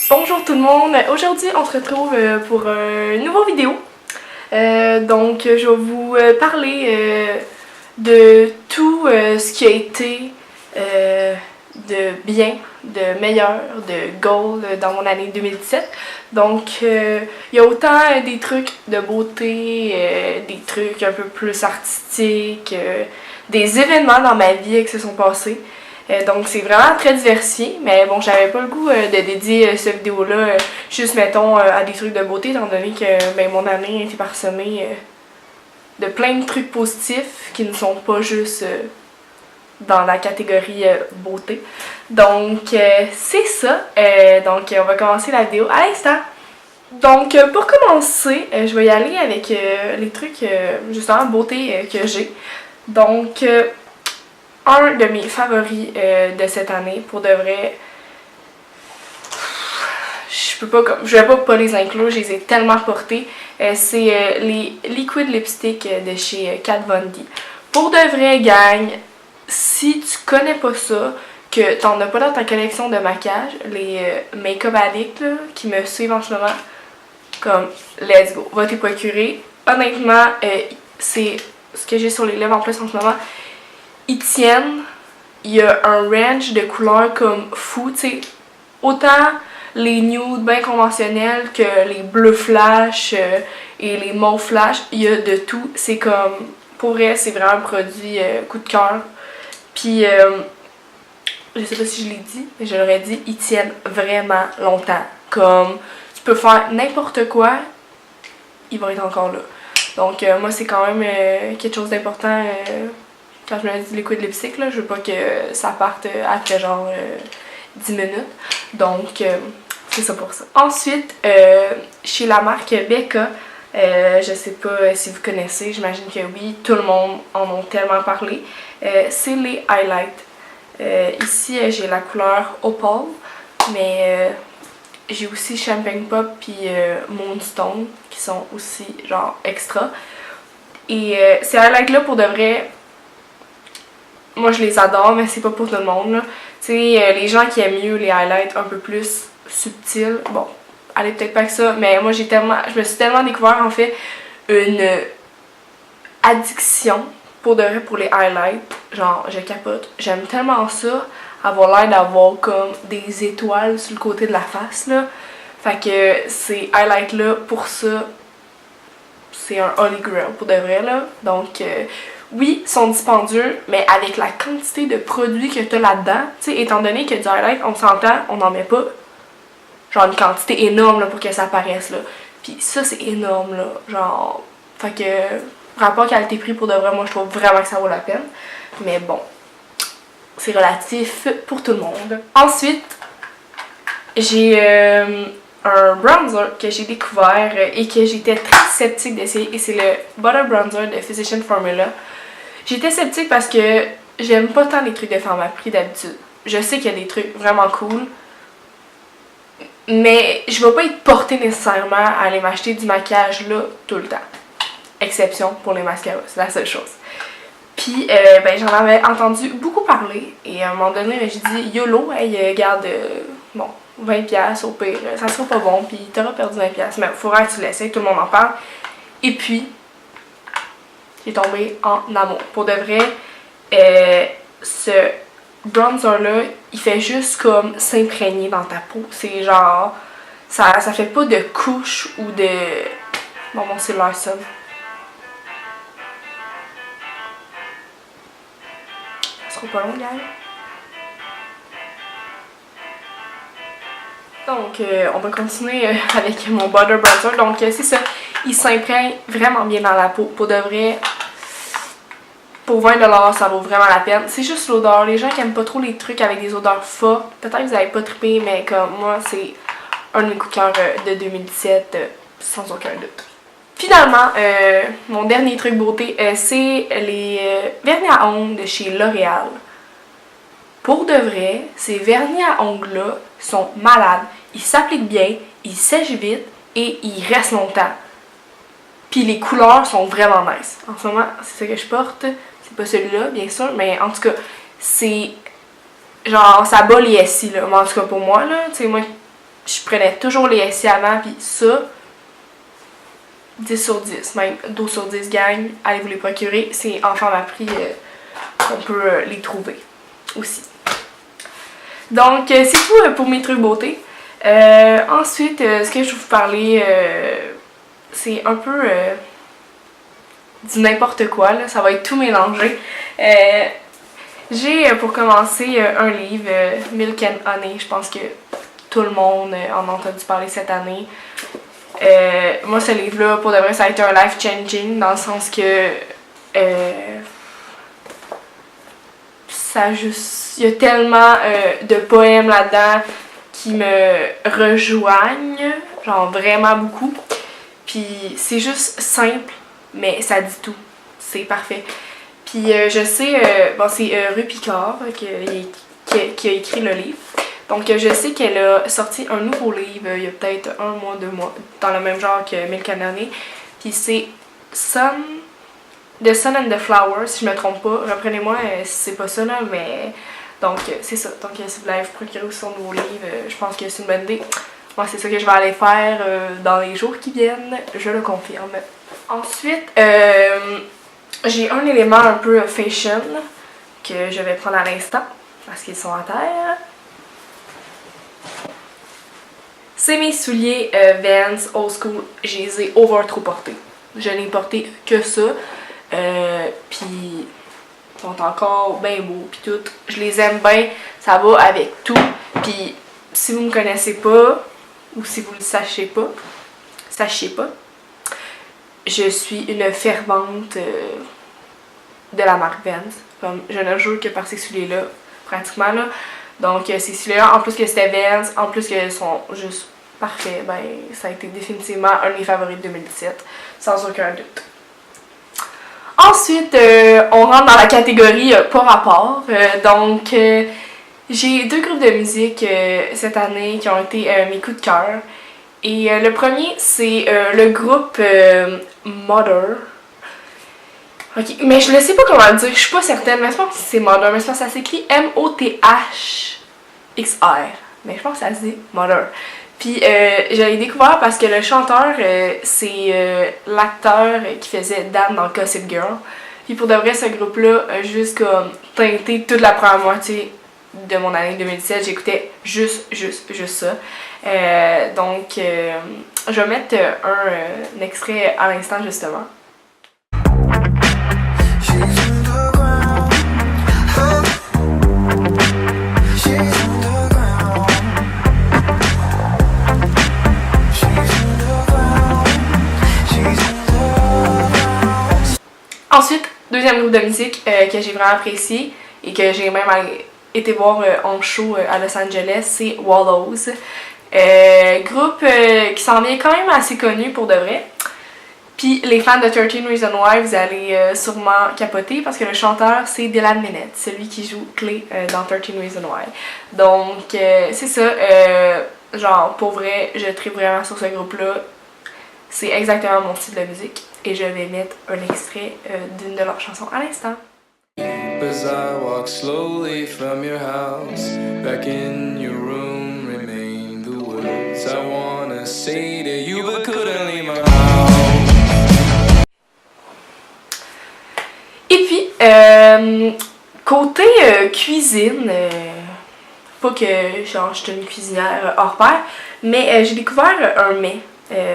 Bonjour tout le monde, aujourd'hui on se retrouve pour une nouvelle vidéo. Donc je vais vous parler de tout ce qui a été de bien, de meilleur, de goal dans mon année 2017. Donc il y a autant des trucs de beauté, des trucs un peu plus artistiques, des événements dans ma vie qui se sont passés. Donc c'est vraiment très diversifié, mais bon, j'avais pas le goût de dédier cette vidéo-là juste, mettons, à des trucs de beauté, étant donné que ben, mon année a été parsemée de plein de trucs positifs qui ne sont pas juste dans la catégorie beauté. Donc c'est ça, donc on va commencer la vidéo à l'instant. Donc pour commencer, je vais y aller avec les trucs justement beauté que j'ai. Donc un de mes favoris de cette année, pour de vrai, je vais pas les inclure, je les ai tellement portés, c'est les Liquid Lipstick de chez Kat Von D. Pour de vrai, gang, si tu connais pas ça, que t'en as pas dans ta collection de maquillage, les Make-up Addicts là, qui me suivent en ce moment, comme let's go, va t'y procurer. Honnêtement, c'est ce que j'ai sur les lèvres en plus en ce moment. Ils tiennent, il y a un range de couleurs comme fou, tu sais, autant les nudes bien conventionnels que les bleus flash et les mauves flash, il y a de tout. C'est comme, pour vrai, c'est vraiment un produit coup de cœur. Puis, je sais pas si je l'ai dit, mais je l'aurais dit, ils tiennent vraiment longtemps. Comme, tu peux faire n'importe quoi, ils vont être encore là. Donc, moi, c'est quand même quelque chose d'important. Quand je me dis liquid lipstick, là, je veux pas que ça parte après genre 10 minutes. Donc, c'est ça pour ça. Ensuite, chez la marque Becca, je sais pas si vous connaissez, j'imagine que oui, tout le monde en a tellement parlé. C'est les highlights. Ici, j'ai la couleur Opal, mais j'ai aussi Champagne Pop puis Moonstone qui sont aussi genre extra. Et ces highlights-là, pour de vrai, moi je les adore, mais c'est pas pour tout le monde là. Tu sais, les gens qui aiment mieux les highlights un peu plus subtils, bon, allez peut-être pas que ça, mais moi je me suis tellement découvert en fait une addiction pour de vrai pour les highlights. Genre, je capote. J'aime tellement ça, avoir l'air d'avoir comme des étoiles sur le côté de la face là. Fait que ces highlights là, pour ça, c'est un holy grail pour de vrai là. Donc oui, ils sont dispendieux, mais avec la quantité de produits que tu as là-dedans, tu sais, étant donné que du highlight, on s'entend, on n'en met pas genre une quantité énorme là, pour que ça apparaisse là. Puis ça, c'est énorme là, genre, fait que rapport qualité-prix pour de vrai, moi je trouve vraiment que ça vaut la peine. Mais bon, c'est relatif pour tout le monde. Ensuite, j'ai un bronzer que j'ai découvert et que j'étais très sceptique d'essayer, et c'est le Butter Bronzer de Physicians Formula. J'étais sceptique parce que j'aime pas tant les trucs de Pharmaprix d'habitude. Je sais qu'il y a des trucs vraiment cool, mais je vais pas être portée nécessairement à aller m'acheter du maquillage là tout le temps. Exception pour les mascaras, c'est la seule chose. Puis ben, j'en avais entendu beaucoup parler et à un moment donné j'ai dit YOLO, hey, garde, bon, 20$ au pire, ça sera pas bon, puis t'auras perdu 20$, mais il faudra que tu l'essayes, tout le monde en parle. Et puis, j'ai tombé en amour. Pour de vrai, ce bronzer-là, il fait juste comme s'imprégner dans ta peau. C'est genre, ça fait pas de couche ou de... Bon, mon cellulaire sonne. Ça sera pas long, gars. Donc, on va continuer avec mon Butter Bronzer. Donc, c'est ça. Il s'imprègne vraiment bien dans la peau. Pour de vrai, pour 20$, ça vaut vraiment la peine. C'est juste l'odeur. Les gens qui aiment pas trop les trucs avec des odeurs fortes, peut-être que vous n'avez pas trippé, mais comme moi, c'est un de mes coups de cœur de 2017, sans aucun doute. Finalement, mon dernier truc beauté, c'est les vernis à ongles de chez L'Oréal. Pour de vrai, ces vernis à ongles-là sont malades. Ils s'appliquent bien, ils sèchent vite et ils restent longtemps. Puis les couleurs sont vraiment nice. En ce moment, c'est ça que je porte. C'est pas celui-là, bien sûr, mais en tout cas, c'est genre, ça bat les SI, là. Mais en tout cas, pour moi, là, tu sais, moi, je prenais toujours les SI avant, puis ça, 10 sur 10, même 12 sur 10 gang, allez vous les procurer, c'est en Pharmaprix qu'on peut les trouver aussi. Donc c'est tout pour mes trucs beauté. Ensuite, ce que je vais vous parler, c'est un peu du n'importe quoi, là. Ça va être tout mélangé. J'ai pour commencer un livre, Milk and Honey, je pense que tout le monde en a entendu parler cette année. Moi ce livre-là, pour de vrai, ça a été un life changing dans le sens que il y a tellement de poèmes là-dedans qui me rejoignent, genre vraiment beaucoup. Puis c'est juste simple, mais ça dit tout. C'est parfait. Puis je sais, bon c'est Rue Picard qui a écrit le livre. Donc je sais qu'elle a sorti un nouveau livre il y a peut-être 1 mois, 2 mois, dans le même genre que Milk and Honey. Puis c'est The Sun and the Flowers, si je me trompe pas. Reprenez-moi si c'est pas ça là, mais... Donc c'est ça. Donc si vous voulez vous procurer aussi son nouveau livre, je pense que c'est une bonne idée. Moi c'est ça que je vais aller faire dans les jours qui viennent, je le confirme. Ensuite, j'ai un élément un peu fashion que je vais prendre à l'instant, parce qu'ils sont à terre. C'est mes souliers Vans Old School, je les ai over trop portés. Je n'ai porté que ça, puis ils sont encore bien beaux, puis tout. Je les aime bien, ça va avec tout. Puis si vous me connaissez pas, ou si vous ne le sachiez pas, je suis une fervente de la marque Vans. Comme je ne jure que par ces souliers-là, pratiquement là. Donc ces souliers-là, en plus que c'était Vans, en plus qu'ils sont juste parfaits, ben ça a été définitivement un de mes favoris de 2017, sans aucun doute. Ensuite, on rentre dans la catégorie pas rapport. Donc j'ai 2 groupes de musique cette année qui ont été mes coups de cœur. Et le premier, c'est le groupe Mother. Ok, mais je ne sais pas comment le dire, je suis pas certaine, mais je pense que c'est Mother, mais ça s'écrit M-O-T-H-X-R. Mais je pense que ça se dit Mother. Puis je l'ai découvert parce que le chanteur, c'est l'acteur qui faisait Dan dans Gossip Girl. Puis pour de vrai, ce groupe-là a juste comme teinté toute la première moitié de mon année 2017. J'écoutais juste ça. Donc, je vais mettre un extrait à l'instant justement. Ensuite, deuxième groupe de musique que j'ai vraiment apprécié et que j'ai même été voir en show à Los Angeles, c'est Wallows. Groupe qui s'en vient quand même assez connu pour de vrai. Puis les fans de 13 Reasons Why, vous allez sûrement capoter parce que le chanteur c'est Dylan Minnette, celui qui joue Clay dans 13 Reasons Why. Donc c'est ça, genre pour vrai, je tripe vraiment sur ce groupe-là. C'est exactement mon style de musique et je vais mettre un extrait d'une de leurs chansons à l'instant. As I walk slowly from your house, back in your room remain the words I wanna say to you but couldn't leave my house. Et puis, côté cuisine, pas que genre, je suis une cuisinière hors pair, mais j'ai découvert un mets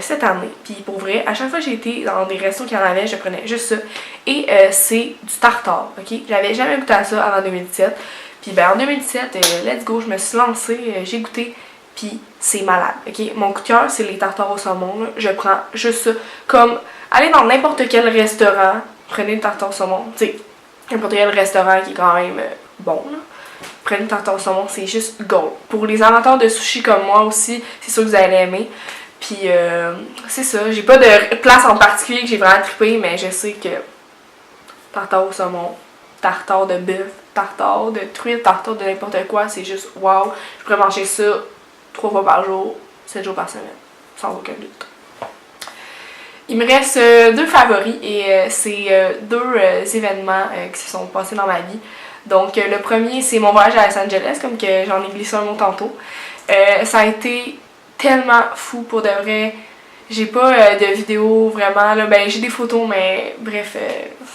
cette année. Puis pour vrai, à chaque fois que j'ai été dans des restos qui en avaient, je prenais juste ça. Et c'est du tartare, ok? J'avais jamais goûté à ça avant 2017. Puis ben en 2017, let's go, je me suis lancée, j'ai goûté. Puis c'est malade, ok? Mon coup de cœur, c'est les tartares au saumon. Là. Je prends juste ça. Comme, allez dans n'importe quel restaurant, prenez le tartare au saumon. Tu sais, n'importe quel restaurant qui est quand même bon, là. Prenez le tartare au saumon, c'est juste gold. Pour les amateurs de sushi comme moi aussi, c'est sûr que vous allez aimer. Puis c'est ça, j'ai pas de place en particulier que j'ai vraiment trippé, mais je sais que tartare au saumon, tartare de bœuf, tartare de truite, tartare de n'importe quoi, c'est juste wow. Je pourrais manger ça 3 fois par jour, 7 jours par semaine, sans aucun doute. Il me reste 2 favoris et c'est 2 événements qui se sont passés dans ma vie. Donc le premier, c'est mon voyage à Los Angeles, comme que j'en ai glissé un mot tantôt. Ça a été tellement fou pour de vrai. J'ai pas de vidéos vraiment, là, ben j'ai des photos, mais bref,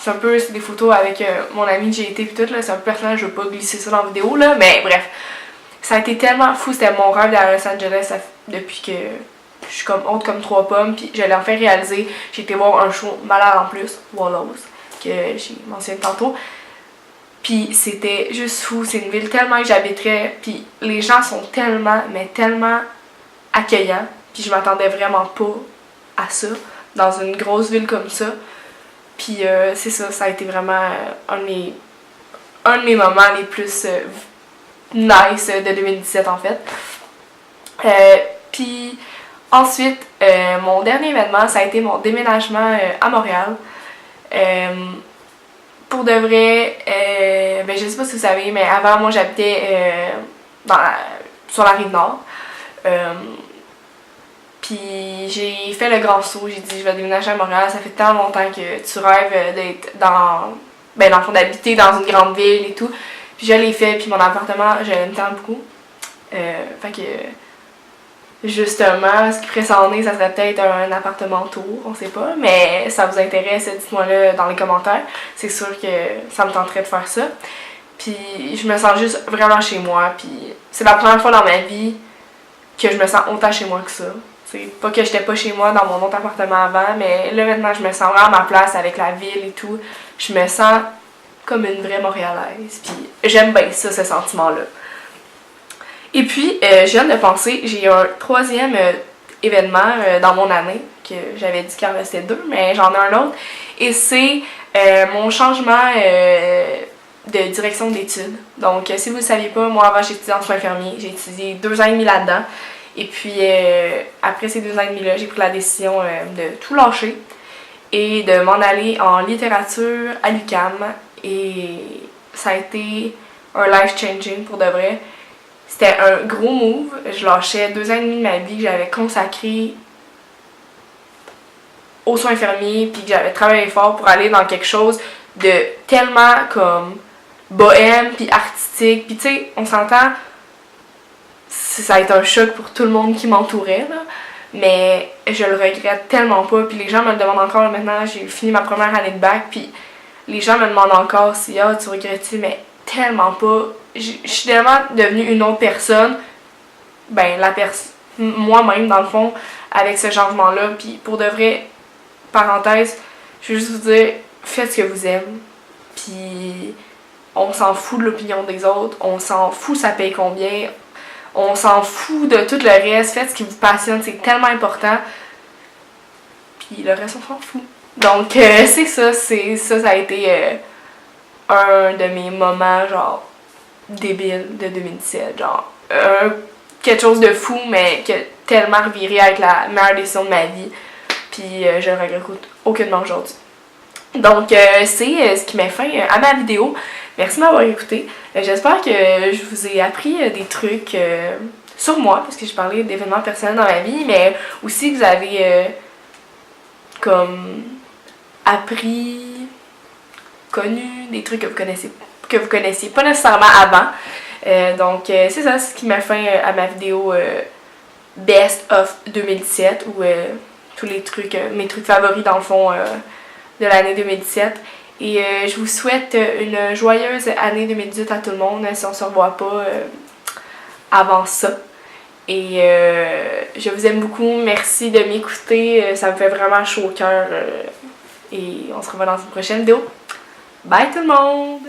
c'est des photos avec mon ami que j'ai été pis tout, là, c'est un peu personnel, je veux pas glisser ça dans la vidéo, là, mais bref. Ça a été tellement fou, c'était mon rêve d'aller à Los Angeles depuis que je suis comme haute comme 3 pommes, puis je l'ai enfin réalisé. J'ai été voir un show malade en plus, Wallows, que j'ai mentionné tantôt. Puis c'était juste fou, c'est une ville tellement que j'habiterais, puis les gens sont tellement, mais tellement accueillants. Puis je m'attendais vraiment pas à ça, dans une grosse ville comme ça. Puis c'est ça, ça a été vraiment un de mes moments les plus nice de 2017 en fait. Puis ensuite, mon dernier événement, ça a été mon déménagement à Montréal. Pour de vrai, ben je sais pas si vous savez, mais avant moi j'habitais sur la Rive-Nord. Puis j'ai fait le grand saut, j'ai dit je vais déménager à Montréal, ça fait tellement longtemps que tu rêves d'être dans le fond d'habiter dans une grande ville et tout. Puis je l'ai fait, puis mon appartement, je l'aime tellement beaucoup. Fait que justement, ce qui ferait ça en est, ça serait peut-être un appartement tour, on sait pas, mais ça vous intéresse, dites-moi-le dans les commentaires. C'est sûr que ça me tenterait de faire ça. Puis je me sens juste vraiment chez moi, puis c'est la première fois dans ma vie que je me sens autant chez moi que ça. C'est pas que j'étais pas chez moi dans mon autre appartement avant, mais là maintenant je me sens vraiment à ma place avec la ville et tout. Je me sens comme une vraie Montréalaise, puis j'aime bien ça, ce sentiment-là. Et puis, je viens de penser, j'ai un troisième événement dans mon année, que j'avais dit qu'il en restait 2, mais j'en ai un autre, et c'est mon changement de direction d'études. Donc, si vous ne le saviez pas, moi avant j'étudiais en soins infirmiers, j'ai étudié 2 ans et demi là-dedans, et puis après ces 2 ans et demi-là, j'ai pris la décision de tout lâcher et de m'en aller en littérature à l'UQAM, et ça a été un life-changing pour de vrai. C'était un gros move. Je lâchais 2 ans et demi de ma vie que j'avais consacré aux soins infirmiers, puis que j'avais travaillé fort pour aller dans quelque chose de tellement comme bohème, puis artistique. Puis tu sais, on s'entend, ça a été un choc pour tout le monde qui m'entourait, là. Mais je le regrette tellement pas. Puis les gens me le demandent encore maintenant. J'ai fini ma première année de bac, puis les gens me demandent encore si tu regrettes-tu, mais tellement pas. Je suis tellement devenue une autre personne, moi-même dans le fond, avec ce changement-là. Puis pour de vrai, parenthèse, je veux juste vous dire, faites ce que vous aimez. Puis on s'en fout de l'opinion des autres, on s'en fout ça paye combien, on s'en fout de tout le reste, faites ce qui vous passionne, c'est tellement important. Puis le reste, on s'en fout. Donc c'est ça, ça a été un de mes moments genre débile de 2017, genre quelque chose de fou mais qui a tellement reviré avec la meilleure décision de ma vie, puis je le regrette aucunement aujourd'hui. Donc c'est ce qui met fin à ma vidéo. Merci de m'avoir écouté. J'espère que je vous ai appris des trucs sur moi, parce que j'ai parlé d'événements personnels dans ma vie, mais aussi que vous avez comme appris, connu des trucs que vous connaissiez pas nécessairement avant. Donc c'est ça, c'est ce qui met fin à ma vidéo Best of 2017, où tous les trucs, mes trucs favoris dans le fond de l'année 2017. Et je vous souhaite une joyeuse année 2018 à tout le monde, si on se revoit pas avant ça. Et je vous aime beaucoup, merci de m'écouter, ça me fait vraiment chaud au cœur. Et on se revoit dans une prochaine vidéo. Bye tout le monde!